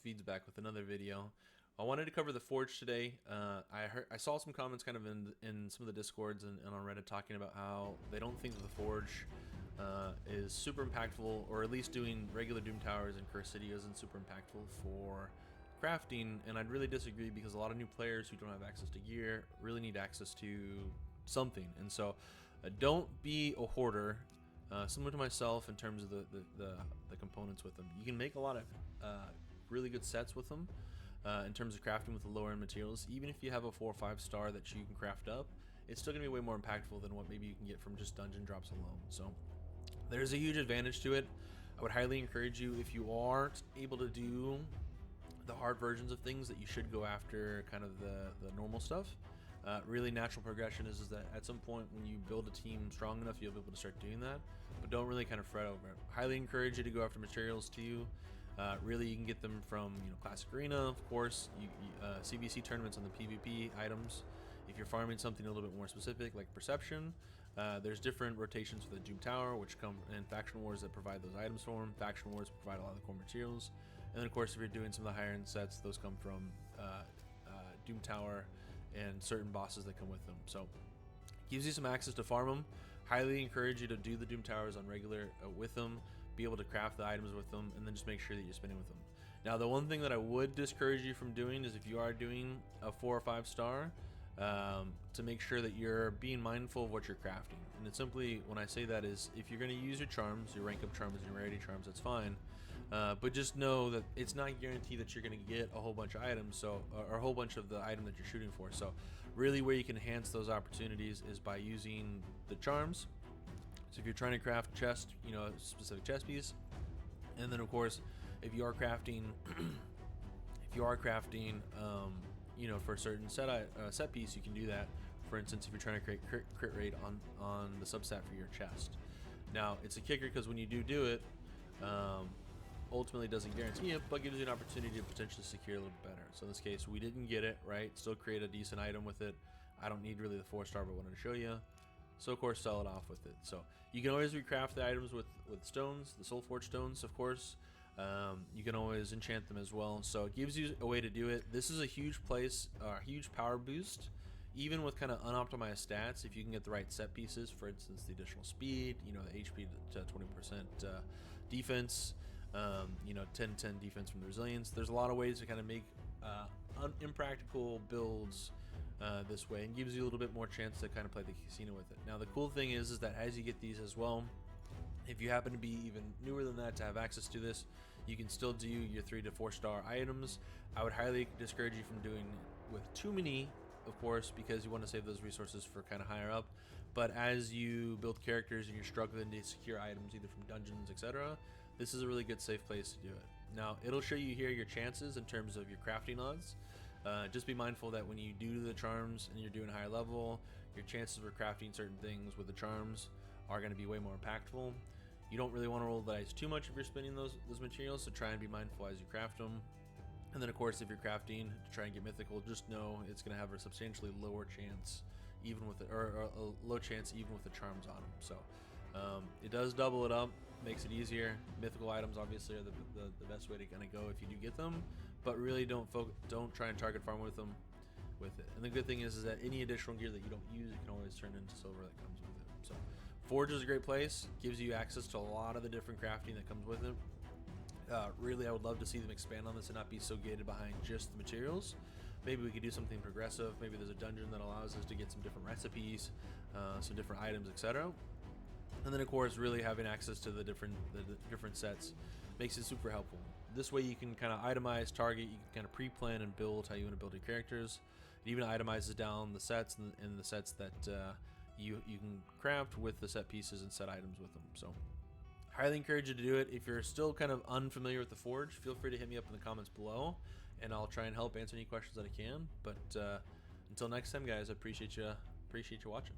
Feeds back with another video. I wanted to cover the Forge today. I saw some comments kind of in some of the Discords and on Reddit talking about how they don't think that the Forge is super impactful, or at least doing regular Doom Towers and Curse City isn't super impactful for crafting, and I'd really disagree because a lot of new players who don't have access to gear really need access to something. And so don't be a hoarder. Similar to myself in terms of the components with them. You can make a lot of really good sets with them in terms of crafting with the lower end materials. Even if you have a 4 or 5 star that you can craft up, it's still going to be way more impactful than what maybe you can get from just dungeon drops alone. So there's a huge advantage to it. I would highly encourage you, if you aren't able to do the hard versions of things, that you should go after kind of the normal stuff. Really natural progression is that at some point when you build a team strong enough, you'll be able to start doing that, but don't really kind of fret over it. Highly encourage you to go after materials too. Really, you can get them from Classic Arena, of course, CBC tournaments on the PvP items. If you're farming something a little bit more specific like Perception, there's different rotations for the Doom Tower, which come in Faction Wars that provide those items for them. Faction Wars provide a lot of the core materials, and then of course if you're doing some of the higher end sets, those come from Doom Tower and certain bosses that come with them. So gives you some access to farm them. Highly encourage you to do the Doom Towers on regular with them, be able to craft the items with them, and then just make sure that you're spinning with them. Now the one thing that I would discourage you from doing is if you are doing a 4 or 5 star, to make sure that you're being mindful of what you're crafting. And it's simply, when I say that, is if you're going to use your charms, your rank up charms and your rarity charms, that's fine, but just know that it's not guaranteed that you're going to get a whole bunch of items, so or a whole bunch of the item that you're shooting for. So really where you can enhance those opportunities is by using the charms. So if you're trying to craft chest, a specific chest piece, and then of course if you are crafting for a certain set piece, you can do that. For instance, if you're trying to create crit rate on the substat for your chest. Now it's a kicker because when you do it, ultimately doesn't guarantee it, but gives you an opportunity to potentially secure a little bit better. So in this case, we didn't get it right. Still create a decent item with it. I don't need really the 4 star, but wanted to show you. So of course sell it off with it. So you can always recraft the items with stones, the Soul Forge stones, of course. You can always enchant them as well. So it gives you a way to do it. This is a huge place, huge power boost, even with kind of unoptimized stats. If you can get the right set pieces, for instance, the additional speed, the HP to 20% defense, 10-10 defense from the resilience. There's a lot of ways to kind of make impractical builds this way, and gives you a little bit more chance to kind of play the casino with it. Now the cool thing is that as you get these as well, if you happen to be even newer than that to have access to this, you can still do your 3 to 4 star items. I would highly discourage you from doing with too many, of course, because you want to save those resources for kind of higher up. But as you build characters and you're struggling to secure items either from dungeons, etc., this is a really good safe place to do it. Now it'll show you here your chances in terms of your crafting odds. Just be mindful that when you do the charms and you're doing higher level, your chances for crafting certain things with the charms are going to be way more impactful. You don't really want to roll the dice too much if you're spending those materials, so try and be mindful as you craft them. And then of course if you're crafting to try and get mythical, just know it's going to have a substantially lower chance even with it, or a low chance even with the charms on them. So it does double it up, makes it easier. Mythical items obviously are the best way to kind of go if you do get them, but really don't try and target farm with them with it. And the good thing is that any additional gear that you don't use, you can always turn into silver that comes with it. So Forge is a great place, gives you access to a lot of the different crafting that comes with it. Really, I would love to see them expand on this and not be so gated behind just the materials. Maybe we could do something progressive. Maybe there's a dungeon that allows us to get some different recipes, some different items, etc. And then of course really having access to the different sets makes it super helpful. This way you can kind of itemize, target, you can kind of pre-plan and build how you want to build your characters. It even itemizes down the sets and the sets that you can craft with the set pieces and set items with them. So highly encourage you to do it. If you're still kind of unfamiliar with the Forge, feel free to hit me up in the comments below and I'll try and help answer any questions that I can. But until next time guys, I appreciate you watching.